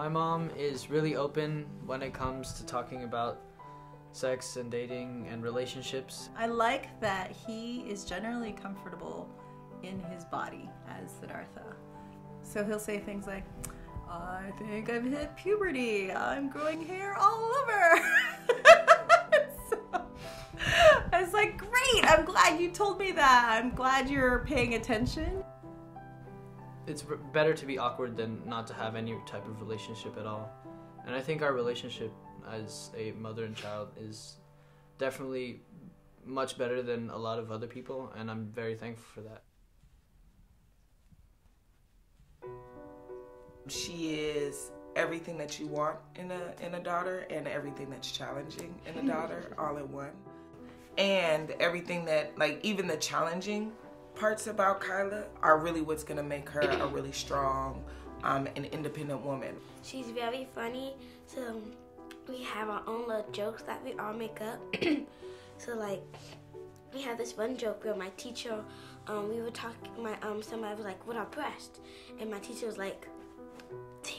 My mom is really open when it comes to talking about sex and dating and relationships. I like that he is generally comfortable in his body as Siddhartha. So he'll say things like, I think I've hit puberty. I'm growing hair all over. So, I was like, great, I'm glad you told me that. I'm glad you're paying attention. It's better to be awkward than not to have any type of relationship at all. And I think our relationship as a mother and child is definitely much better than a lot of other people, and I'm very thankful for that. She is everything that you want in a daughter and everything that's challenging in a daughter all in one. And everything that, like, even the challenging parts about Kyla are really what's gonna make her a really strong and independent woman. She's very funny, so we have our own little jokes that we all make up. So like, we have this one joke where my teacher, we were talking, somebody was like, what are breasts? And my teacher was like, these.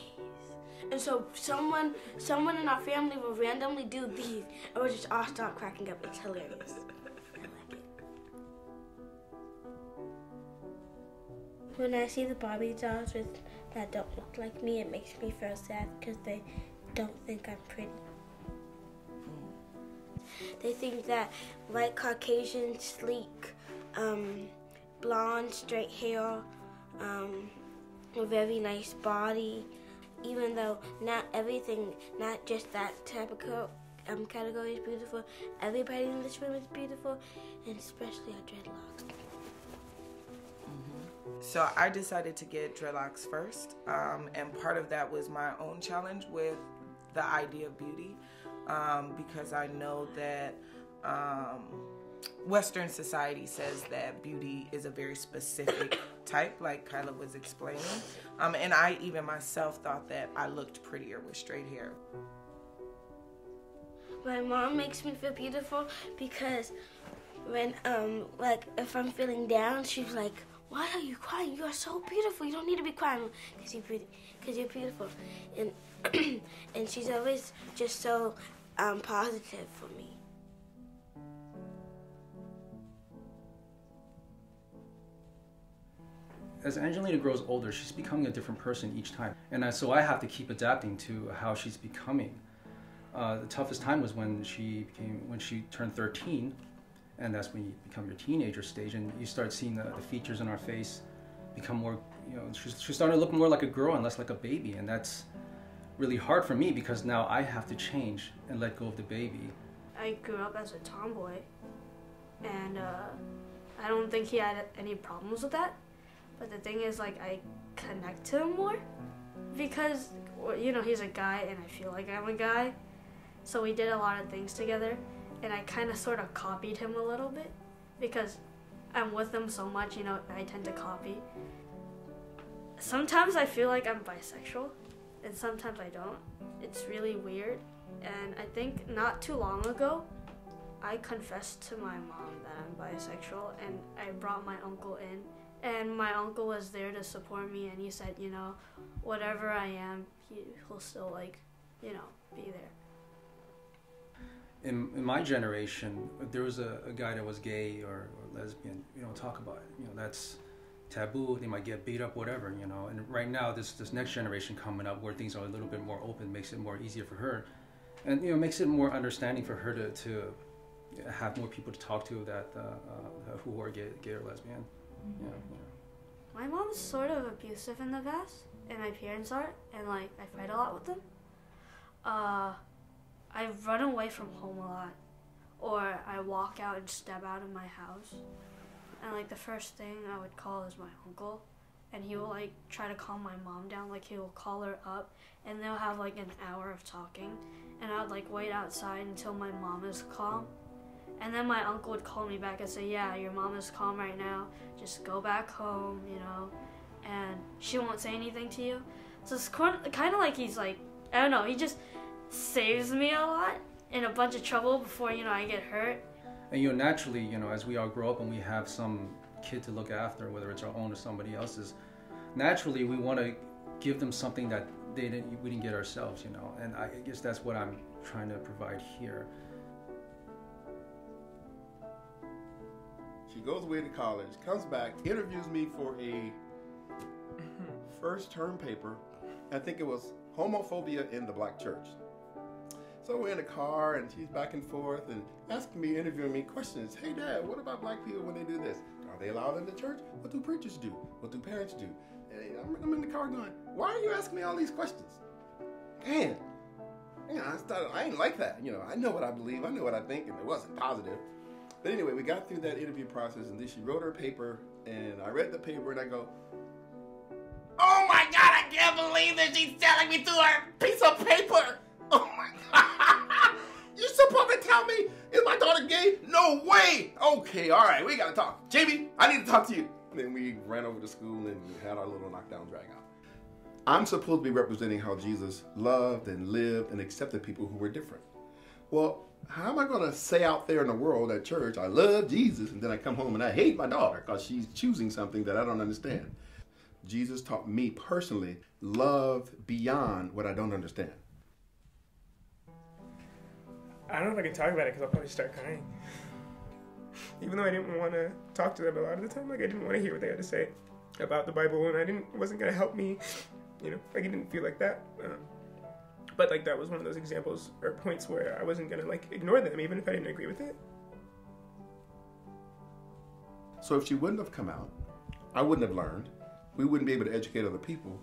And so someone in our family will randomly do these, and we'll just all start cracking up. It's hilarious. I like it. When I see the Barbie dolls that don't look like me, it makes me feel sad because they don't think I'm pretty. They think that white, Caucasian, sleek, blonde, straight hair, a very nice body, even though not everything, not just that type of category is beautiful. Everybody in this room is beautiful, and especially our dreadlocks. So I decided to get dreadlocks first, and part of that was my own challenge with the idea of beauty, because I know that Western society says that beauty is a very specific type, like Kyla was explaining, and I even myself thought that I looked prettier with straight hair. My mom makes me feel beautiful because when, like, if I'm feeling down, she's like, why are you crying? You are so beautiful. You don't need to be crying because you're beautiful. And and she's always just so positive for me. As Angelina grows older, she's becoming a different person each time. And so I have to keep adapting to how she's becoming. The toughest time was when she turned 13. And that's when you become your teenager stage, and you start seeing the features in our face become more, she's starting to look more like a girl and less like a baby, and that's really hard for me because now I have to change and let go of the baby. I grew up as a tomboy, and I don't think he had any problems with that, but the thing is, like, I connect to him more because, he's a guy and I feel like I'm a guy, so we did a lot of things together. And I kind of sort of copied him a little bit because I'm with him so much, I tend to copy. Sometimes I feel like I'm bisexual and sometimes I don't. It's really weird. And I think not too long ago, I confessed to my mom that I'm bisexual, and I brought my uncle in. And my uncle was there to support me, and he said, whatever I am, he'll still, be there. In my generation, if there was a guy that was gay or lesbian, talk about it. That's taboo. They might get beat up, whatever, And right now, this next generation coming up where things are a little bit more open makes it more easier for her, and makes it more understanding for her to have more people to talk to that who are gay or lesbian. My mom's sort of abusive in the past, and my parents are, and I fight a lot with them. I run away from home a lot, or I walk out and step out of my house, and the first thing I would call is my uncle, and he will try to calm my mom down. He will call her up, and they'll have an hour of talking, and I would wait outside until my mom is calm, and then my uncle would call me back and say, yeah, your mom is calm right now, just go back home, and she won't say anything to you. So it's kind of like he's I don't know, he just saves me a lot in a bunch of trouble before, I get hurt. And naturally, as we all grow up and we have some kid to look after, whether it's our own or somebody else's, naturally we want to give them something that we didn't get ourselves, you know. And I guess that's what I'm trying to provide here. She goes away to college, comes back, interviews me for a first term paper. I think it was homophobia in the black church. So we're in the car and she's back and forth and asking me, interviewing me questions. Hey Dad, what about black people when they do this? Are they allowed in the church? What do preachers do? What do parents do? And I'm in the car going, why are you asking me all these questions? Man, you know, I ain't like that. You know, I know what I believe, I know what I think, and it wasn't positive. But anyway, we got through that interview process, and then she wrote her paper, and I read the paper, and I go, oh my God, I can't believe that she's telling me through her piece of paper. Oh my God. You supposed to tell me, is my daughter gay? No way. Okay, all right, we got to talk. Jamie, I need to talk to you. And then we ran over to school and had our little knockdown drag out. I'm supposed to be representing how Jesus loved and lived and accepted people who were different. Well, how am I going to say out there in the world at church, I love Jesus, and then I come home and I hate my daughter because she's choosing something that I don't understand? Jesus taught me personally love beyond what I don't understand. I don't know if I can talk about it because I'll probably start crying. Even though I didn't want to talk to them a lot of the time, like I didn't want to hear what they had to say about the Bible, and it wasn't going to help me, you know, like it didn't feel like that. But like that was one of those examples or points where I wasn't going to like ignore them even if I didn't agree with it. So if she wouldn't have come out, I wouldn't have learned. We wouldn't be able to educate other people.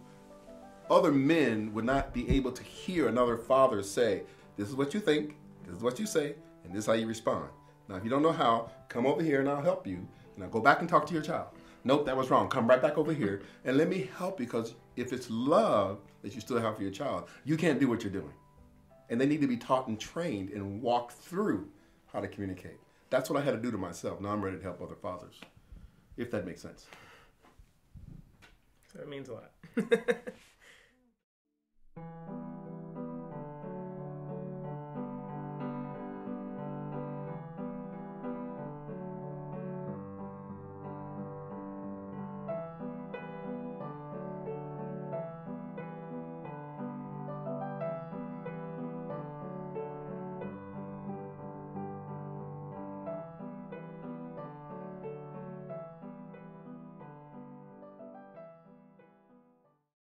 Other men would not be able to hear another father say, this is what you think, this is what you say, and this is how you respond. Now, if you don't know how, come over here and I'll help you. Now go back and talk to your child. Nope, that was wrong. Come right back over here and let me help you, because if it's love that you still have for your child, you can't do what you're doing. And they need to be taught and trained and walked through how to communicate. That's what I had to do to myself. Now I'm ready to help other fathers, if that makes sense. So it means a lot.